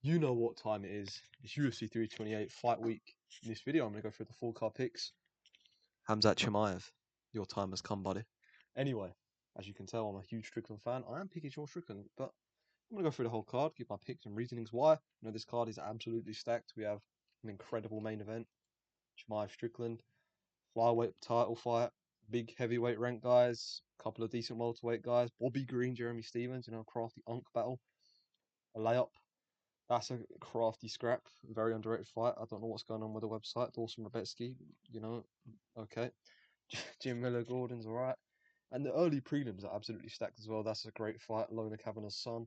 You know what time it is. It's UFC 328 fight week. In this video, I'm going to go through the full card picks. Hamzat Chimaev, your time has come, buddy. Anyway, as you can tell, I'm a huge Strickland fan. I am picking George Strickland, but I'm going to go through the whole card, give my picks and reasonings why. This card is absolutely stacked. We have an incredible main event. Chimaev Strickland, flyweight title fight, big heavyweight rank guys, couple of decent welterweight guys, Bobby Green, Jeremy Stevens, crafty unk battle, a layup. That's a crafty scrap, very underrated fight. I don't know what's going on with the website. Dawson Rebetsky, okay. Jim Miller Gordon's alright. And the early prelims are absolutely stacked as well. That's a great fight. Lona Kavanagh's son.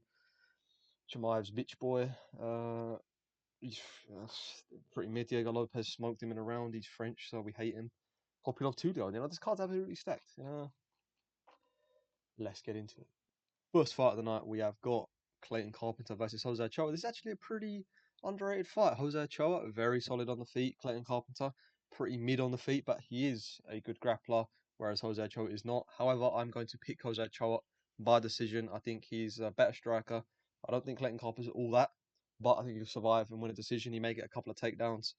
Chimaev's bitch boy. He's pretty mid. Diego Lopez smoked him in a round. He's French, so we hate him. Kopylov Tulio. This card's absolutely stacked. Let's get into it. First fight of the night, we have got Clayton Carpenter versus Jose Ochoa. This is actually a pretty underrated fight. Jose Ochoa, very solid on the feet. Clayton Carpenter, pretty mid on the feet, but he is a good grappler, whereas Jose Ochoa is not. However, I'm going to pick Jose Ochoa by decision. I think he's a better striker. I don't think Clayton Carpenter's all that, but I think he'll survive and win a decision. He may get a couple of takedowns.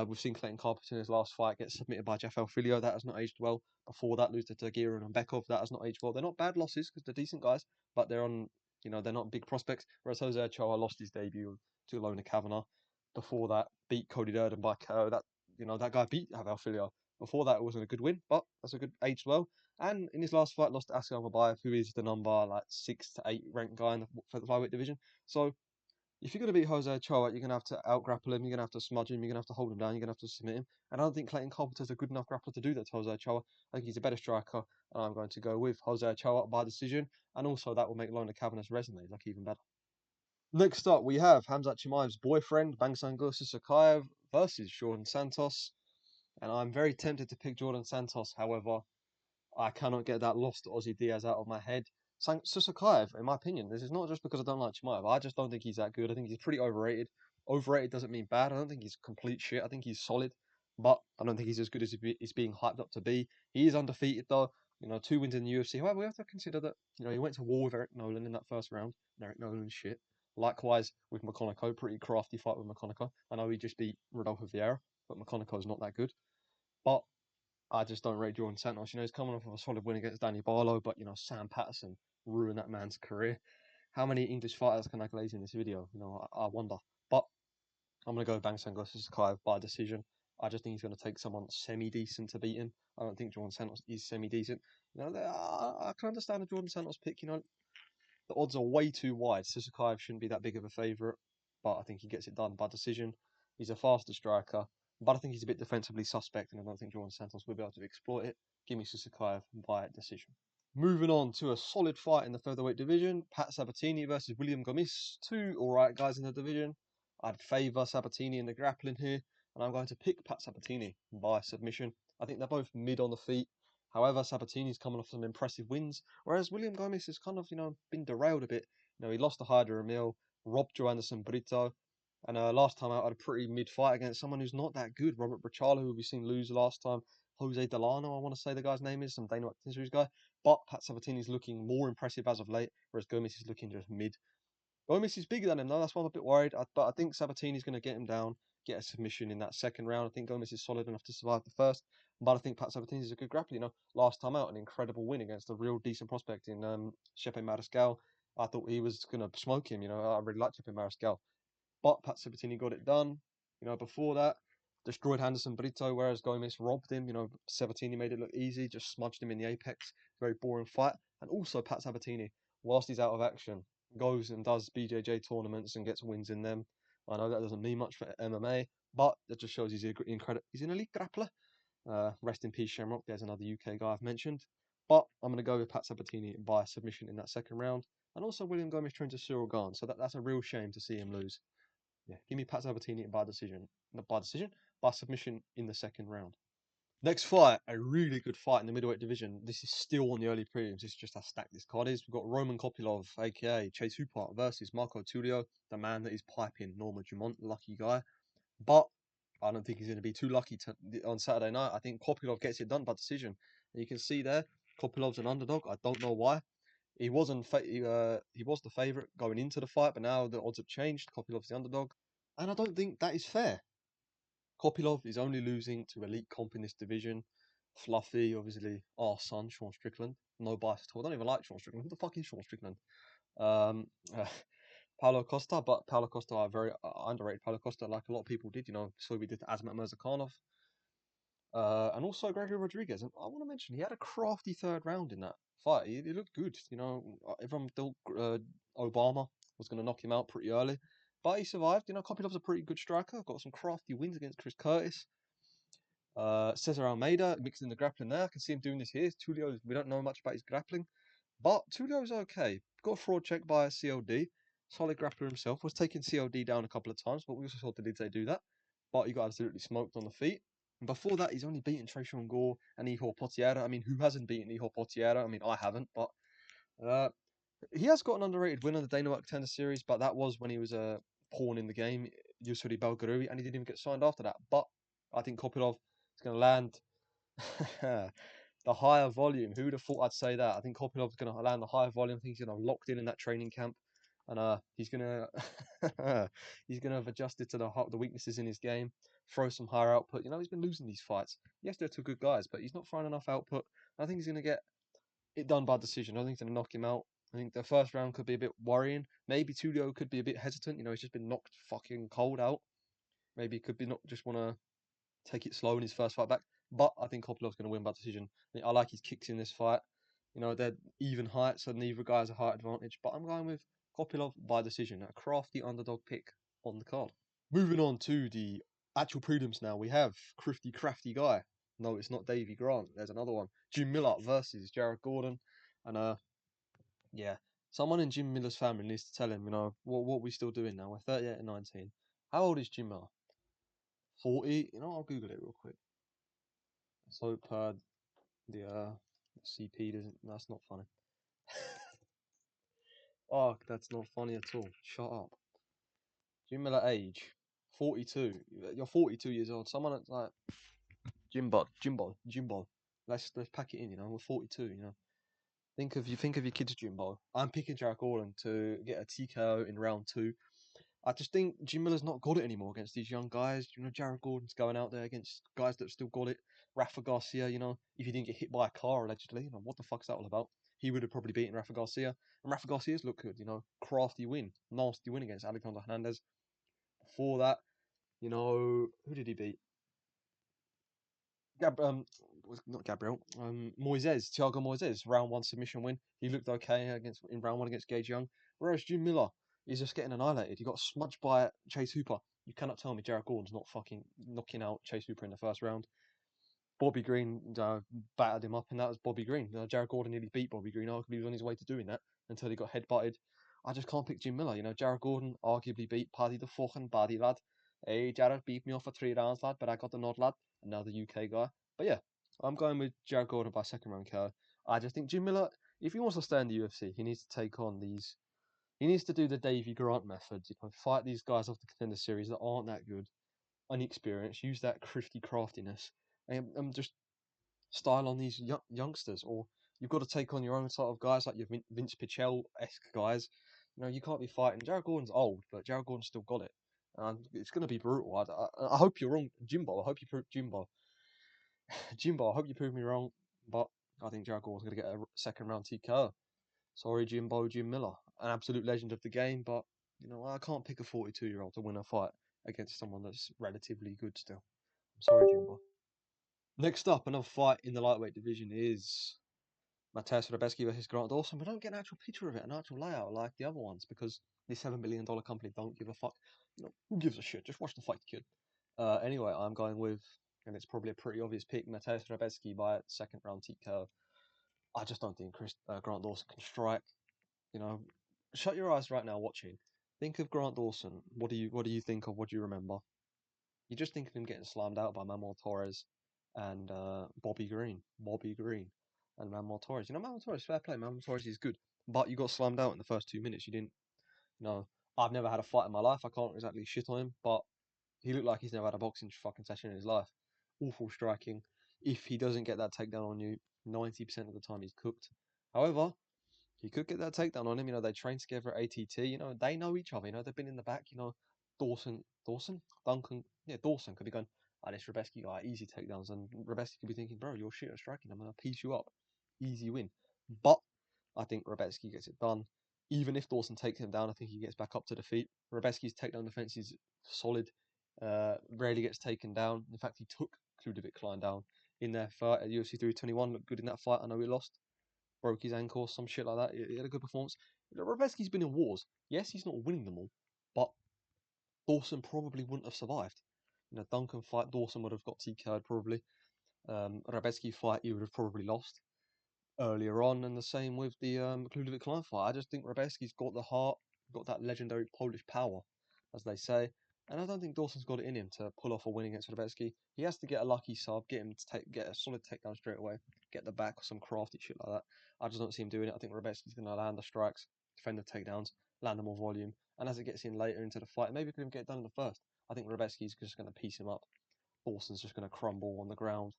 We've seen Clayton Carpenter in his last fight get submitted by Jeff Filio. That has not aged well. Before that, lose to Tagirin and Bekov. That has not aged well. They're not bad losses because they're decent guys, but they're not big prospects. Whereas Jose Ochoa lost his debut to Lona Kavanagh. Before that, beat Cody Durden by KO. That guy beat Javel Filio. Before that, it wasn't a good win, but that's a good aged well. And in his last fight, lost to Askar Mabayev, who is the number 6 to 8 ranked guy for the flyweight division. So if you're going to beat Jose Ochoa, you're going to have to out-grapple him, you're going to have to smudge him, you're going to have to hold him down, you're going to have to submit him. And I don't think Clayton Carpenter's a good enough grappler to do that to Jose Ochoa. I think he's a better striker, and I'm going to go with Jose Ochoa by decision. And also that will make Lona Kavanagh's resume look even better. Next up, we have Hamzat Chimaev's boyfriend, Bangsangur Susakayev, versus Jordan Santos. And I'm very tempted to pick Jordan Santos, however, I cannot get that lost Aussie Diaz out of my head. Susakayev, in my opinion, this is not just because I don't like Chimaev. I just don't think he's that good. I think he's pretty overrated. Overrated doesn't mean bad. I don't think he's complete shit. I think he's solid, but I don't think he's as good as he's being hyped up to be. He is undefeated though. 2 wins in the UFC. However, we have to consider that he went to war with Eric Nolan in that first round. And Eric Nolan's shit. Likewise with McConaughey, pretty crafty fight with McConaughey. I know he just beat Rodolfo Vieira, but McConaughey's not that good. But I just don't rate Jordan Santos. He's coming off of a solid win against Danny Barlow, but Sam Patterson ruined that man's career. How many English fighters can I glaze in this video? I wonder. But I'm going to go Bangsangur Susakayev by decision. I just think he's going to take someone semi-decent to beat him. I don't think Jordan Santos is semi-decent. I can understand the Jordan Santos pick. The odds are way too wide. Susakayev shouldn't be that big of a favourite, but I think he gets it done by decision. He's a faster striker, but I think he's a bit defensively suspect, and I don't think Jordan Santos will be able to exploit it. Give me Susakayev by decision. Moving on to a solid fight in the featherweight division, Pat Sabatini versus William Gomis. 2 alright guys in the division. I'd favour Sabatini in the grappling here, and I'm going to pick Pat Sabatini by submission. I think they're both mid on the feet. However, Sabatini's coming off some impressive wins, whereas William Gomis has kind of, been derailed a bit. He lost to Hyder Emil, robbed Joanderson Brito, and last time out had a pretty mid fight against someone who's not that good, Robert Brachala, who we've seen lose last time. Jose Delano, I want to say the guy's name is, some Dana White Series guy. But Pat Sabatini's looking more impressive as of late, whereas Gomis is looking just mid. Gomis is bigger than him though, that's why I'm a bit worried. But I think Sabatini's going to get him down, get a submission in that second round. I think Gomis is solid enough to survive the first. But I think Pat Sabatini is a good grappler. Last time out, an incredible win against a real decent prospect in Chepe Mariscal. I thought he was going to smoke him. I really liked Chepe Mariscal. But Pat Sabatini got it done. Before that, destroyed Henderson Brito, whereas Gomis robbed him. Sabatini made it look easy, just smudged him in the apex. Very boring fight. And also Pat Sabatini, whilst he's out of action, goes and does BJJ tournaments and gets wins in them. I know that doesn't mean much for MMA, but it just shows he's an elite grappler. Rest in peace, Shamrock. There's another UK guy I've mentioned. But I'm going to go with Pat Sabatini by submission in that second round. And also William Gomis trained to Cyril Gane, so that's a real shame to see him lose. Yeah, give me Pat Sabatini by decision. Not by decision, by submission in the second round. Next fight, a really good fight in the middleweight division. This is still on the early prelims. This is just how stacked this card is. We've got Roman Kopylov, aka Chase Hooper, versus Marco Tulio, the man that is piping Norma Dumont, lucky guy. But I don't think he's going to be too lucky on Saturday night. I think Kopylov gets it done by decision. And you can see there, Kopylov's an underdog. I don't know why. He wasn't he was the favourite going into the fight, but now the odds have changed. Kopilov's the underdog, and I don't think that is fair. Kopilov is only losing to elite comp in this division. Fluffy, obviously, our son, Sean Strickland. No bias at all. I don't even like Sean Strickland. Who the fuck is Sean Strickland? Um, Paulo Costa, but Paulo Costa, I very underrated Paulo Costa, like a lot of people did. So we did to Azmat Mirzakhanov, and also Gregory Rodriguez. And I want to mention he had a crafty third round in that fight. He looked good. Everyone thought Obama was going to knock him out pretty early, but he survived. Kopilov's a pretty good striker. Got some crafty wins against Chris Curtis. Cesar Almeida mixed in the grappling there. I can see him doing this here. Tulio, we don't know much about his grappling, but Tulio's okay. Got a fraud check by CLD. Solid grappler himself. Was taking CLD down a couple of times, but we also saw Delite do that. But he got absolutely smoked on the feet. And before that, he's only beaten Tracion Gore and Ihor Potiera. I mean, who hasn't beaten Ihor Potiera? I mean, I haven't, but uh, he has got an underrated win on the Dana White Contender Series, but that was when he was a pawn in the game, Yusuri Belgarui, and he didn't even get signed after that. But I think Kopilov is going to land the higher volume. Who would have thought I'd say that? I think Kopilov's going to land the higher volume. I think he's going to have locked in that training camp, and he's going to he's going to have adjusted to the weaknesses in his game, throw some higher output. He's been losing these fights. Yes, they're two good guys, but he's not throwing enough output. I think he's going to get it done by decision. I think he's going to knock him out. I think the first round could be a bit worrying. Maybe Tulio could be a bit hesitant. He's just been knocked fucking cold out. Maybe he could be not just want to take it slow in his first fight back. But I think Kopilov's going to win by decision. I like his kicks in this fight. They're even height, so neither guy has a height advantage. But I'm going with Kopilov by decision, a crafty underdog pick on the card. Moving on to the actual prelims now. We have crafty guy. No, it's not Davey Grant. There's another one. Jim Miller versus Jared Gordon. And yeah, someone in Jim Miller's family needs to tell him, what we still doing now. We're 38 and 19. How old is Jim Miller? 40? I'll Google it real quick. So per the CP doesn't. That's not funny. Oh, that's not funny at all. Shut up. Jim Miller age 42. You're 42 years old. Someone that's like Jimbo. Let's pack it in. We're 42. Think of your kids, Jimbo. I'm picking Jared Gordon to get a TKO in round 2. I just think Jim Miller's not got it anymore against these young guys. Jared Gordon's going out there against guys that still got it. Rafa Garcia, if he didn't get hit by a car allegedly, what the fuck's that all about? He would have probably beaten Rafa Garcia. And Rafa Garcia's looked good, crafty win. Nasty win against Alexander Hernandez. Before that, who did he beat? Was not Gabriel. Moises, Thiago Moises, round 1 submission win. He looked okay in round 1 against Gage Young. Whereas Jim Miller is just getting annihilated. He got smudged by Chase Hooper. You cannot tell me Jared Gordon's not fucking knocking out Chase Hooper in the first round. Bobby Green battered him up, and that was Bobby Green. Jared Gordon nearly beat Bobby Green. Arguably, he was on his way to doing that until he got headbutted. I just can't pick Jim Miller. Jared Gordon arguably beat Paddy the fucking body lad. Hey, Jared beat me off for 3 rounds, lad, but I got the nod, lad. And now the UK guy. But yeah, I'm going with Jared Gordon by second round KO. I just think Jim Miller, if he wants to stay in the UFC, he needs to take on these. He needs to do the Davy Grant method. Fight these guys off the Contender Series that aren't that good, unexperienced. Use that craftiness, and just style on these youngsters. Or you've got to take on your own sort of guys like your Vince Pichel-esque guys. You can't be fighting. Jared Gordon's old, but Jared Gordon's still got it. And it's going to be brutal. I hope you're wrong, Jimbo. I hope you prove Jimbo. Jimbo, I hope you prove me wrong, but I think Jared Gordon's going to get a second round TKO. Sorry, Jim Miller, an absolute legend of the game, but I can't pick a 42-year-old to win a fight against someone that's relatively good still. I'm sorry, Jimbo. Next up, another fight in the lightweight division is Mateusz Rebecki versus Grant Dawson. We don't get an actual picture of it, an actual layout like the other ones, because this $7 billion company don't give a fuck. Who gives a shit? Just watch the fight, kid. Anyway, I'm going with, and it's probably a pretty obvious pick, Mateusz Rebecki by second round TKO. I just don't think Grant Dawson can strike. Shut your eyes right now watching. Think of Grant Dawson. What do you think of? What do you remember? You just think of him getting slammed out by Manuel Torres and Bobby Green. Bobby Green and Manuel Torres. Manuel Torres, fair play. Manuel Torres is good. But you got slammed out in the first 2 minutes. You didn't. I've never had a fight in my life. I can't exactly shit on him. But he looked like he's never had a boxing fucking session in his life. Awful striking. If he doesn't get that takedown on you, 90% of the time he's cooked. However, He could get that takedown on him. You know, they train together at ATT. You know, they know each other. You know, they've been in the back. You know, Duncan, yeah, Dawson could be going, ah, this Rebeski guy, easy takedowns. And Rebeski could be thinking, bro, you're shit at striking. I'm going to piece you up. Easy win. But I think Rebeski gets it done. Even if Dawson takes him down, I think he gets back up to defeat. Rebeski's takedown defense is solid. Rarely gets taken down. In fact, he took Kludovic Klein down in their fight at UFC 321. Looked good in that fight. I know he lost, broke his ankle, some shit like that. He had a good performance. Rebeski's been in wars. Yes, he's not winning them all, but Dawson probably wouldn't have survived. You know, Duncan fight, Dawson would have got TK'd probably. Rebeski fight, he would have probably lost earlier on, and the same with the Kludovic Klein fight. I just think Rebeski's got the heart, got that legendary Polish power, as they say, and I don't think Dawson's got it in him to pull off a win against Rebeski. He has to get a lucky sub, get him to get a solid takedown straight away, get the back or some crafty shit like that. I just don't see him doing it. I think Rebeski's going to land the strikes, defend the takedowns, land the more volume, and as it gets in later into the fight, maybe he could even get it done in the first. I think Rebeski's just going to piece him up. Dawson's just going to crumble on the ground.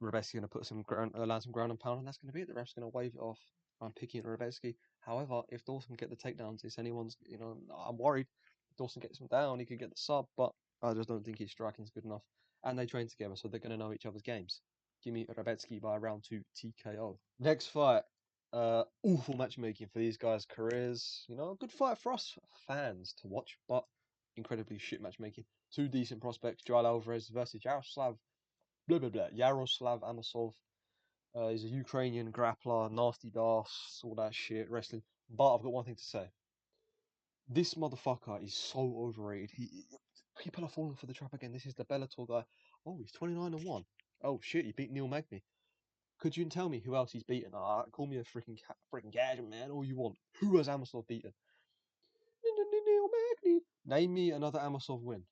Rebeski's going to put some ground, land some ground and pound, and that's going to be it. The ref's going to wave it off. I'm picking Rebeski. However, if Dawson get the takedowns, it's anyone's. You know, I'm worried. If Dawson gets him down, he could get the sub, but I just don't think his striking's good enough. And they train together, so they're going to know each other's games. Give me Rebeski by round 2 TKO. Next fight, awful matchmaking for these guys' careers. You know, a good fight for us fans to watch, but incredibly shit matchmaking. Two decent prospects, Joel Alvarez versus Yaroslav blah blah blah. Yaroslav Amosov. He's a Ukrainian grappler, nasty das, all that shit, wrestling. But I've got one thing to say. This motherfucker is so overrated. People are falling for the trap again. This is the Bellator guy. Oh, he's 29-1. Oh shit, he beat Neil Magny. Could you tell me who else he's beaten? Call me a freaking gadget man, all you want. Who has Amosov beaten? Neil Magny. Name me another Amosov win.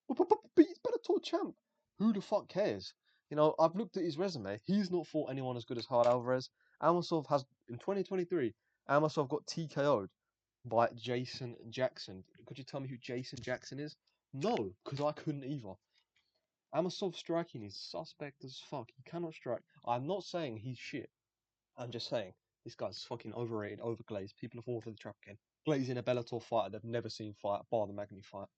But he's Bellator champ. Who the fuck cares? You know, I've looked at his resume. He's not fought anyone as good as Hard Alvarez. Amosov has, in 2023, Amosov got TKO'd by Jason Jackson. Could you tell me who Jason Jackson is? No, because I couldn't either. Amosov's striking is suspect as fuck. He cannot strike. I'm not saying he's shit. I'm just saying this guy's fucking overrated, overglazed. People are falling for the trap again. Glazing a Bellator fighter they've never seen fight, bar the Magny fight.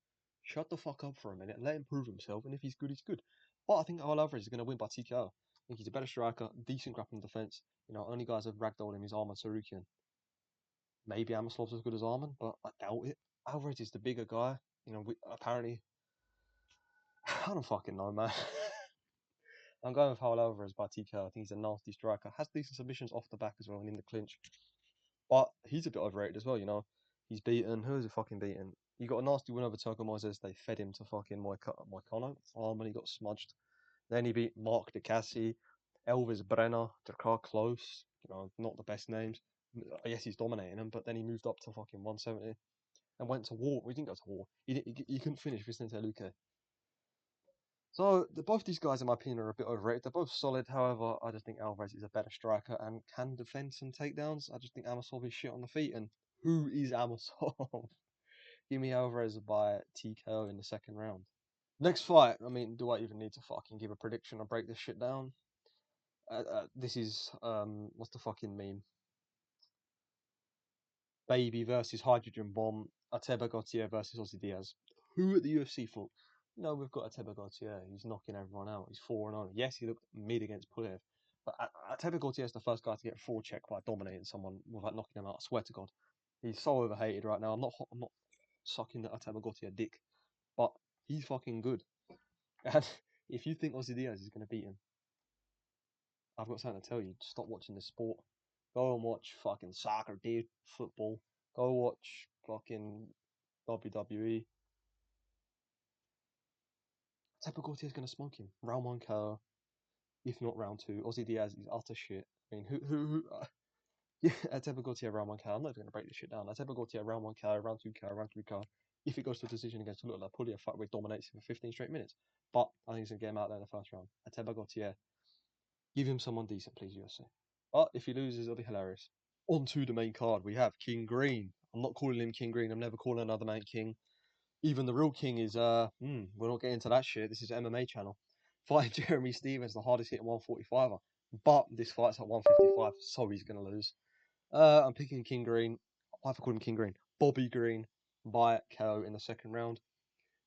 Shut the fuck up for a minute and let him prove himself. And if he's good, he's good. But I think Al Alvarez is going to win by TKO. I think he's a better striker, decent grappling defense. You know, only guys have ragdolled him is Arman Sarukian. Maybe Amoslov's as good as Arman, but I doubt it. Alvarez is the bigger guy. You know, apparently, I don't fucking know, man. I'm going with Al Alvarez by TKO. I think he's a nasty striker. Has decent submissions off the back as well and in the clinch. But he's a bit overrated as well, you know. He's beaten. Who is he fucking beaten? He got a nasty win over Togo Moises. They fed him to fucking Moicano farm and he got smudged. Then he beat Mark DeCassi, Elvis Brenner, Drakkar Close. You know, not the best names. Yes, he's dominating them, but then he moved up to fucking 170 and went to war. He didn't go to war. He couldn't finish Vicente Luque. So both these guys, in my opinion, are a bit overrated. They're both solid. However, I just think Alvarez is a better striker and can defend some takedowns. I just think Amosov is shit on the feet. And who is Amosov? Give me Alvarez by TKO in the second round. Next fight. I mean, do I even need to fucking give a prediction or break this shit down? This is what's the fucking meme? Baby versus Hydrogen Bomb. Ateba Gautier versus Ozzy Diaz. Who at the UFC thought, you know, we've got Ateba Gautier. He's knocking everyone out. He's 4-0. Yes, he looked mid against Pulev. But Ateba Gautier is the first guy to get a 4-check by dominating someone without knocking him out. I swear to God. He's so overhated right now. I'm not sucking the Ateba Gautier dick. But he's fucking good. And if you think Ozzy Diaz is going to beat him, I've got something to tell you. Stop watching this sport. Go and watch fucking soccer, dude. Football. Go watch fucking WWE. Tepa is going to smoke him. Round 1 KO, if not round 2. Ozzy Diaz is utter shit. I mean, yeah, Tepa Gautier round 1 KO. I'm not even going to break this shit down. Tepa Gautier round 1 KO, round 2 KO, round 3 KO. If it goes to a decision against Lula Pulia, fight where he dominates him for 15 straight minutes. But I think he's going to get him out there in the first round. Tepa Gautier, give him someone decent, please, UFC. But if he loses, it'll be hilarious. On to the main card, we have King Green. I'm not calling him King Green. I'm never calling another man King. Even the real king is, we're not getting into that shit. This is an MMA channel. Fighting Jeremy Stevens, the hardest hitting 145er. But this fight's at 155, so he's going to lose. I'm picking King Green. I have to call him King Green. Bobby Green by KO in the second round.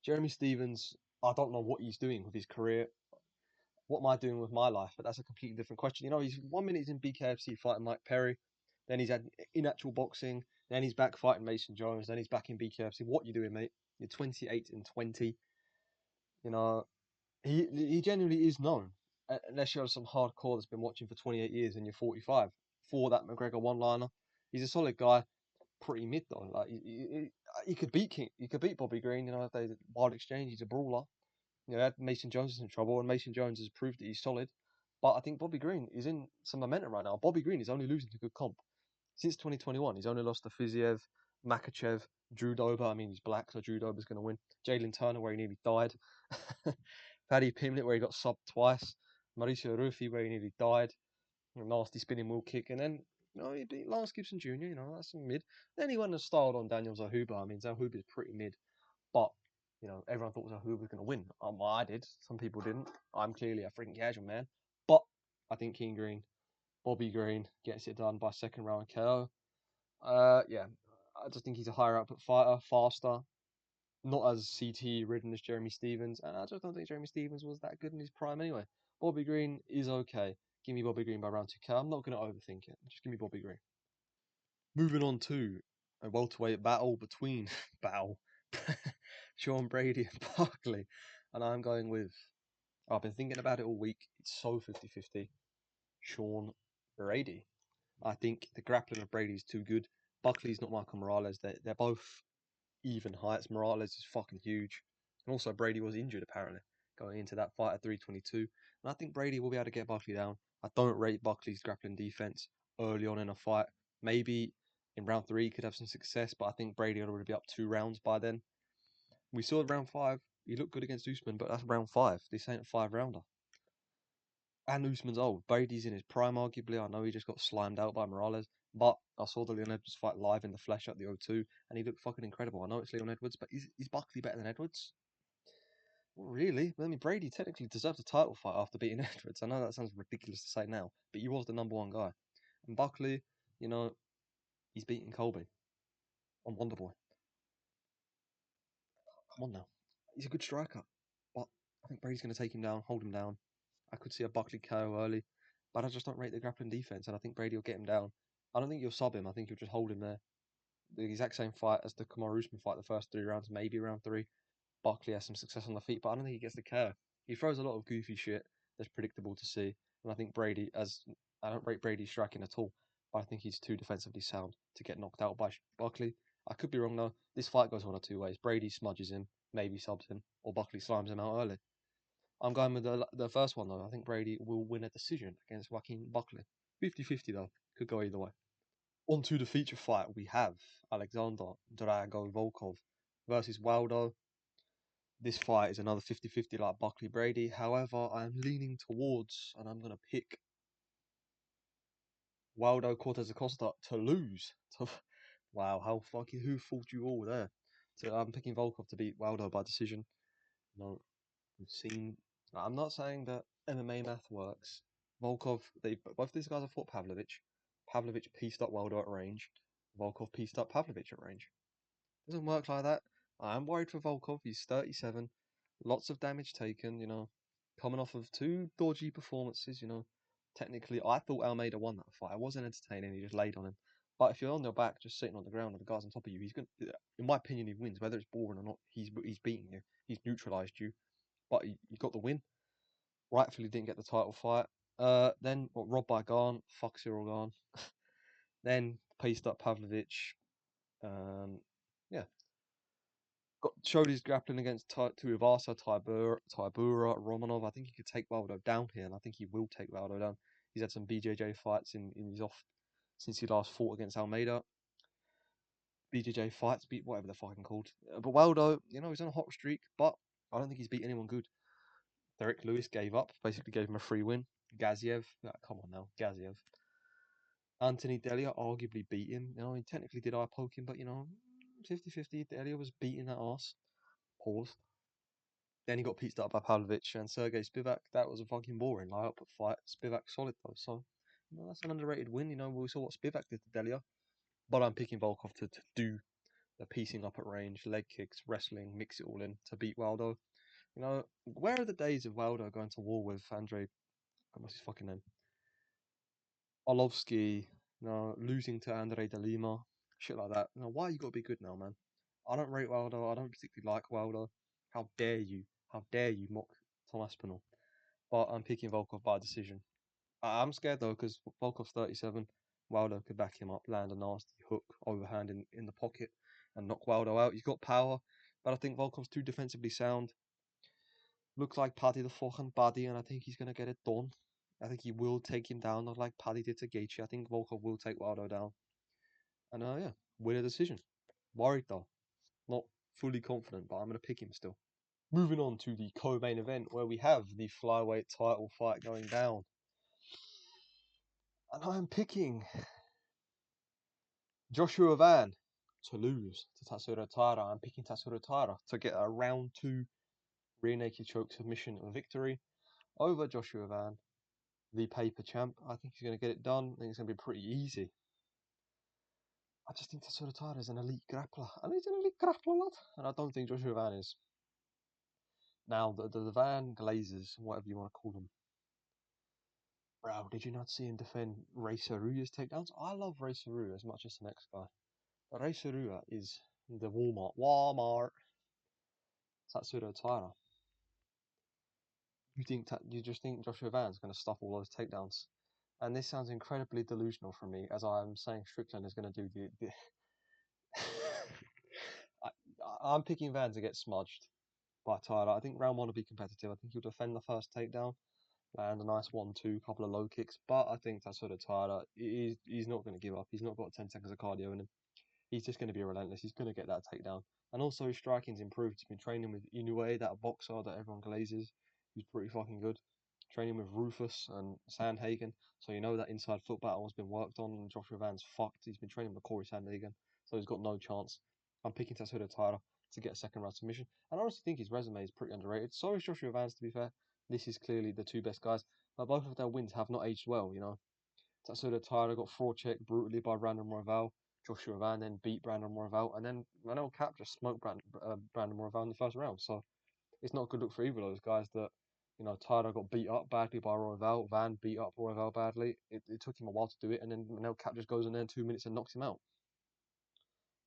Jeremy Stevens, I don't know what he's doing with his career. What am I doing with my life? But that's a completely different question. You know, he's 1 minute he's in BKFC fighting Mike Perry, then he's had in actual boxing, then he's back fighting Mason Jones, then he's back in BKFC. What you doing, mate? You're 28 and 20. You know, he genuinely is known, unless you're some hardcore that's been watching for 28 years and you're 45, for that McGregor one-liner. He's a solid guy, pretty mid though. Like he could beat he could beat Bobby Green. You know, if they wild exchange, he's a brawler. You know, Mason Jones is in trouble, and Mason Jones has proved that he's solid. But I think Bobby Green is in some momentum right now. Bobby Green is only losing to good comp since 2021. He's only lost to Fiziev, Makachev, Drew Dober. I mean, he's black, so Drew Dober's going to win. Jalen Turner, where he nearly died. Paddy Pimlet, where he got subbed twice. Mauricio Ruffi, where he nearly died. A nasty spinning wheel kick. And then, you know, he beat Lance Gibson Jr., you know, that's some mid. Then he went and styled on Daniel Zahuba. I mean, Zahuba's pretty mid. But, you know, everyone thought Zahuba was going to win. Well, I did. Some people didn't. I'm clearly a freaking casual man. But I think King Green, Bobby Green, gets it done by second round KO. Yeah, I just think he's a higher output fighter, faster, not as CT ridden as Jeremy Stevens, and I just don't think Jeremy Stevens was that good in his prime anyway. Bobby Green is okay. Give me Bobby Green by round 2K. I'm not going to overthink it. Just give me Bobby Green. Moving on to a welterweight battle between Sean Brady and Barkley, and I'm going with. I've been thinking about it all week. It's so 50-50. Sean Brady. I think the grappling of Brady is too good. Buckley's not Michael Morales. They're both even heights. Morales is fucking huge. And also Brady was injured apparently going into that fight at 322. And I think Brady will be able to get Buckley down. I don't rate Buckley's grappling defense early on in a fight. Maybe in round 3 he could have some success, but I think Brady will already be up 2 rounds by then. We saw round 5. He looked good against Usman, but that's round 5. This ain't a 5 rounder. And Usman's old. Brady's in his prime, arguably. I know he just got slimed out by Morales, but I saw the Leon Edwards fight live in the flesh at the O2, and he looked fucking incredible. I know it's Leon Edwards, but is Buckley better than Edwards? Well, really? I mean, Brady technically deserves a title fight after beating Edwards. I know that sounds ridiculous to say now, but he was the number 1 guy. And Buckley, you know, he's beating Colby on Wonderboy. Come on now. He's a good striker, but I think Brady's going to take him down, hold him down. I could see a Buckley KO early, but I just don't rate the grappling defense, and I think Brady will get him down. I don't think you'll sub him. I think you'll just hold him there. The exact same fight as the Kamaru Usman fight, the first 3 rounds, maybe round 3. Buckley has some success on the feet, but I don't think he gets the KO. He throws a lot of goofy shit that's predictable to see, and I think Brady, as I don't rate Brady striking at all, but I think he's too defensively sound to get knocked out by Buckley. I could be wrong though. This fight goes one of 2 ways. Brady smudges him, maybe subs him, or Buckley slimes him out early. I'm going with the first one though. I think Brady will win a decision against Joaquin Buckley. 50-50 though. Could go either way. On to the feature fight, we have Alexander Drago Volkov versus Waldo. This fight is another 50-50 like Buckley Brady. However, I'm leaning towards, and I'm going to pick Waldo Cortez Acosta to lose. Wow, how fucking, who fooled you all there? So I'm picking Volkov to beat Waldo by decision. No, we've seen. I'm not saying that MMA math works. Volkov, both these guys have fought Pavlovich. Pavlovich pieced up Waldo at range. Volkov pieced up Pavlovich at range. Doesn't work like that. I'm worried for Volkov. He's 37. Lots of damage taken, you know. Coming off of 2 dodgy performances, you know. Technically, I thought Almeida won that fight. I wasn't entertaining. He just laid on him. But if you're on your back, just sitting on the ground and the guy's on top of you, he's going to, in my opinion, he wins. Whether it's boring or not, he's beating you. He's neutralised you. But he got the win. Rightfully didn't get the title fight. Then robbed by Garn. Fuck Cyril Garn. Then paced up Pavlovich. Yeah, showed his grappling against Tuivasa, Tybura, Romanov. I think he could take Waldo down here, and I think he will take Waldo down. He's had some BJJ fights in his off since he last fought against Almeida. BJJ fights, beat whatever they're fucking called. But Waldo, you know, he's on a hot streak, but I don't think he's beat anyone good. Derek Lewis gave up, basically gave him a free win. Gaziev, come on now, Gaziev. Anthony Delia arguably beat him. You know, he technically did eye poke him, but you know, 50-50. Delia was beating that ass. Pause. Then he got pieced up by Pavlovich and Sergey Spivak. That was a fucking boring lie-up fight. Spivak solid though, so That's an underrated win. We saw what Spivak did to Delia. But I'm picking Volkov to do the piecing up at range, leg kicks, wrestling, mix it all in to beat Waldo. Where are the days of Waldo going to war with Andrei, what's his fucking name? Orlovsky, losing to Andre de Lima, shit like that. Why you gotta be good now, man? I don't rate Waldo. I don't particularly like Waldo. How dare you? How dare you mock Tom Aspinall? But I'm picking Volkov by decision. I'm scared though because Volkov's 37. Waldo could back him up, land a nasty hook, overhand in the pocket, and knock Waldo out. He's got power, but I think Volkov's too defensively sound. Looks like Paddy the fucking body, and I think he's gonna get it done. I think he will take him down, not like Paddy did to Gaethje. I think Volkov will take Waldo down, and yeah, win a decision. Worried though, not fully confident, but I'm gonna pick him still. Moving on to the co-main event where we have the flyweight title fight going down, and I'm picking Joshua Van to lose to Tatsuro Taira. I'm picking Tatsuro Taira to get a round 2 rear naked choke submission victory over Joshua Van, the paper champ. I think he's going to get it done. I think it's going to be pretty easy. I just think Tatsuro Taira is an elite grappler. And he's an elite grappler, lad. And I don't think Joshua Van is. Now, the Van Glazers, whatever you want to call them. Bro, did you not see him defend Ray Saruya's takedowns? I love Ray Saruya as much as the next guy. But Ray Saruya is the Walmart Tatsuro Taira. You just think Joshua Van's going to stop all those takedowns, and this sounds incredibly delusional from me, as I'm saying Strickland is going to do the. I, I'm picking Van to get smudged by Tyler. I think round 1 will be competitive. I think he'll defend the first takedown, land a nice 1-2, couple of low kicks, but I think that's sort of Tyler. He's not going to give up. He's not got 10 seconds of cardio in him. He's just going to be relentless. He's going to get that takedown. And also, his striking's improved. He's been training with Inoue, that boxer that everyone glazes. He's pretty fucking good. Training with Rufus and Sandhagen. So that inside foot battle has been worked on, and Joshua Van's fucked. He's been training with Corey Sandhagen, so he's got no chance. I'm picking Tatsuda Taira to get a second round submission. And I honestly think his resume is pretty underrated. So is Joshua Van's, to be fair. This is clearly the two best guys. But both of their wins have not aged well, Tatsuda Taira got forechecked brutally by Brandon Royval. Joshua Van then beat Brandon Royval, and then Manel Cap just smoked Brandon Royval in the first round. So it's not a good look for either of those guys that, Taira got beat up badly by Royval, Van beat up Royval badly. It took him a while to do it, and then Manel Cap just goes in there in 2 minutes and knocks him out.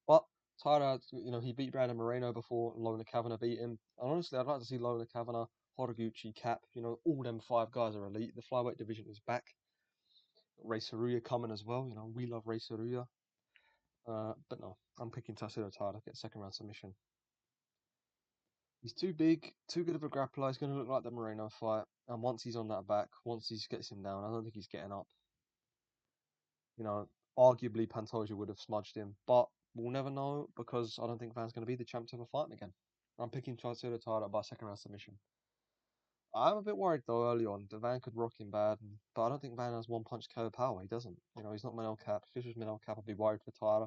But Taira, he beat Brandon Moreno before Lona Kavanagh beat him. And honestly, I'd like to see Lona Kavanagh, Horiguchi, Cap, all them 5 guys are elite. The flyweight division is back. Ray Saruya coming as well. We love Ray Saruya. But no, I'm picking Tatsuro Taira to get second round submission. He's too big, too good of a grappler. He's going to look like the Moreno fight. And once he's on that back, once he gets him down, I don't think he's getting up. Arguably Pantoja would have smudged him, but we'll never know because I don't think Van's going to be the champ to ever fight him again. I'm picking Tatsuro Taira by second round submission. I'm a bit worried though early on that Van could rock him bad, but I don't think Van has one punch KO power. He doesn't. He's not Manel Cap. If this was Manel Cap, I'd be worried for Tyler.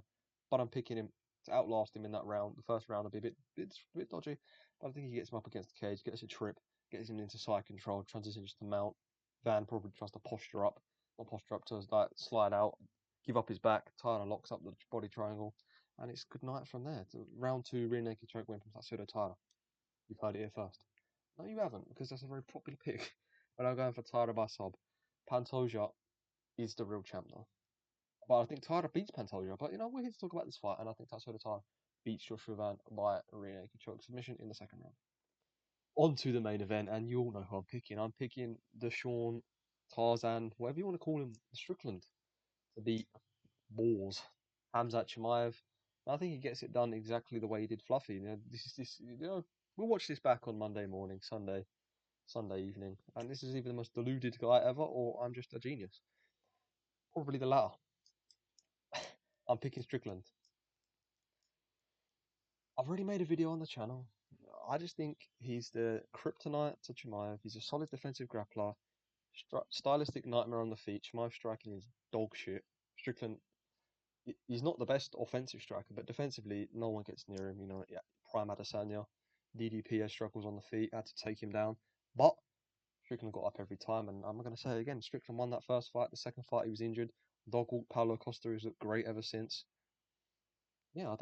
But I'm picking him to outlast him in that round. The first round will be a bit dodgy, but I think he gets him up against the cage, gets a trip, gets him into side control, transitions to mount. Van probably tries to posture up, not posture up to like slide out, give up his back. Tyler locks up the body triangle, and it's good night from there. Round 2, rear naked choke win from Tatsuda Tyler. You've heard it here first. No, you haven't, because that's a very popular pick. But I'm going for Taira by sub. Pantoja is the real champ, though. But I think Taira beats Pantoja. But, we're here to talk about this fight, and I think Tatsuro Taira beats Joshua Van by a rear naked choke submission in the second round. On to the main event, and you all know who I'm picking. I'm picking the Sean, Tarzan, whatever you want to call him, Strickland, to beat Balls, Hamzat Chimaev. I think he gets it done exactly the way he did Fluffy. We'll watch this back on Monday morning, Sunday evening, and this is either the most deluded guy ever, or I'm just a genius. Probably the latter. I'm picking Strickland. I've already made a video on the channel. I just think he's the kryptonite to Chimaev. He's a solid defensive grappler, stylistic nightmare on the feet. Chimaev striking is dog shit. Strickland, he's not the best offensive striker, but defensively, no one gets near him. Prime Adesanya, DDP has struggles on the feet, had to take him down, but Strickland got up every time, and I'm going to say it again, Strickland won that first fight. The second fight, he was injured. Dog walked Paulo Costa, who's looked great ever since. Yeah,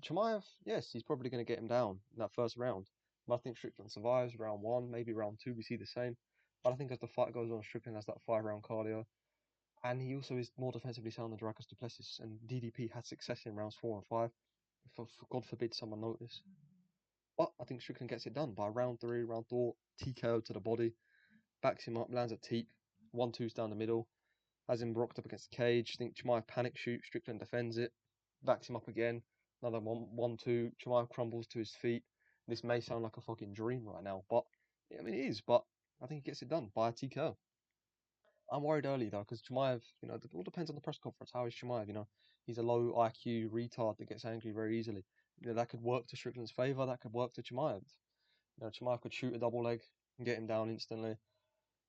Chimaev, yes, he's probably going to get him down in that first round. But I think Strickland survives round one, maybe round two, we see the same. But I think as the fight goes on, Strickland has that 5 round cardio. And he also is more defensively sound than Dracus Duplessis. And DDP had success in rounds 4 and 5. For God forbid someone notice. But I think Strickland gets it done by round three, round four, TKO to the body, backs him up, lands a teep, 1-2s down the middle, has him rocked up against the cage. I think Chimaev panic shoot, Strickland defends it, backs him up again, another 1-2, Chimaev crumbles to his feet. This may sound like a fucking dream right now, but I mean it is, but I think he gets it done by a TKO. I'm worried early though, because Chimaev, it all depends on the press conference. How is Chimaev? He's a low IQ retard that gets angry very easily. That could work to Strickland's favour, that could work to Chimaev. Chimaev could shoot a double leg and get him down instantly. A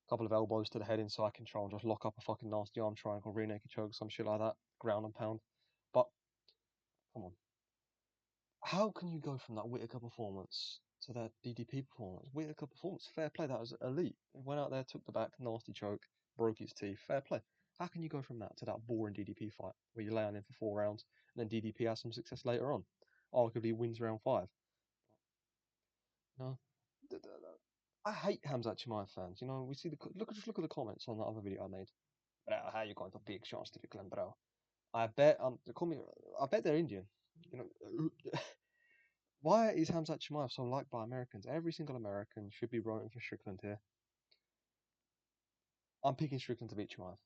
couple of elbows to the head inside control and just lock up a fucking nasty arm triangle, rear naked choke, some shit like that. Ground and pound. But, come on. How can you go from that Whitaker performance to that DDP performance? Whitaker performance, fair play, that was elite. Went out there, took the back, nasty choke, broke his teeth, fair play. How can you go from that to that boring DDP fight where you lay on him for 4 rounds and then DDP has some success later on? Arguably wins round 5. No. I hate Hamzat Chimaev fans. We see just look at the comments on that other video I made. Bro, how you going to big shots to Strickland, bro? I bet they call me. I bet they're Indian. You know, why is Hamzat Chimaev so liked by Americans? Every single American should be rooting for Strickland here. I'm picking Strickland to beat Chimaev.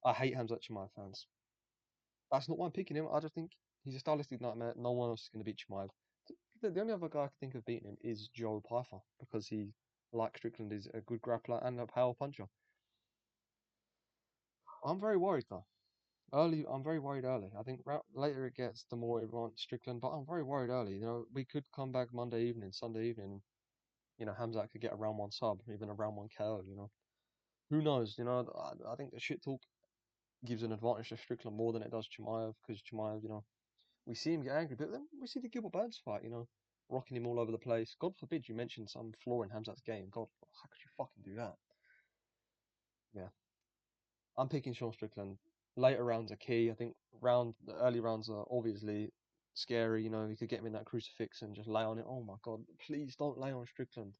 I hate Hamzat Chimaev fans. That's not why I'm picking him. I just think he's a stylistic nightmare. No one else is going to beat Chimaev. The only other guy I can think of beating him is Joe Pyfer because he, like Strickland, is a good grappler and a power puncher. I'm very worried though. Early, I'm very worried early. I think later it gets, the more it wants Strickland, but I'm very worried early. We could come back Monday evening, Sunday evening. Hamzat could get a round one sub, even a round one KO. Who knows? I think the shit talk gives an advantage to Strickland more than it does Chimaev because Chimaev, we see him get angry, but then we see the Gilbert Burns fight, rocking him all over the place. God forbid you mention some flaw in Hamzat's game. God, how could you fucking do that? Yeah. I'm picking Sean Strickland. Later rounds are key. I think the early rounds are obviously scary. You could get him in that crucifix and just lay on it. Oh my God, please don't lay on Strickland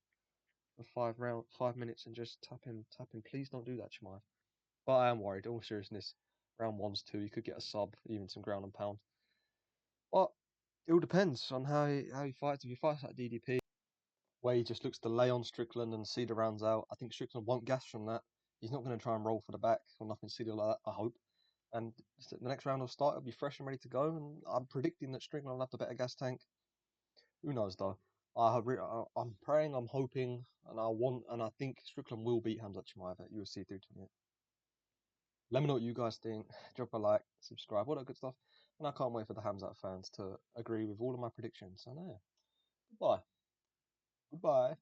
for 5 minutes and just tap him. Please don't do that, Chimaev. But I am worried. All seriousness, round one's two. You could get a sub, even some ground and pound. But it all depends on how he fights. If he fights like DDP, where he just looks to lay on Strickland and see the rounds out, I think Strickland won't gas from that. He's not going to try and roll for the back or nothing silly like that, I hope. And the next round will start, it'll be fresh and ready to go. And I'm predicting that Strickland will have the better gas tank. Who knows though? I'm praying, I'm hoping, and I think Strickland will beat Hamzat Chimaev at UFC 328. Let me know what you guys think. Drop a like, subscribe, all that good stuff. And I can't wait for the Hamzat fans to agree with all of my predictions. I know. Goodbye. Goodbye.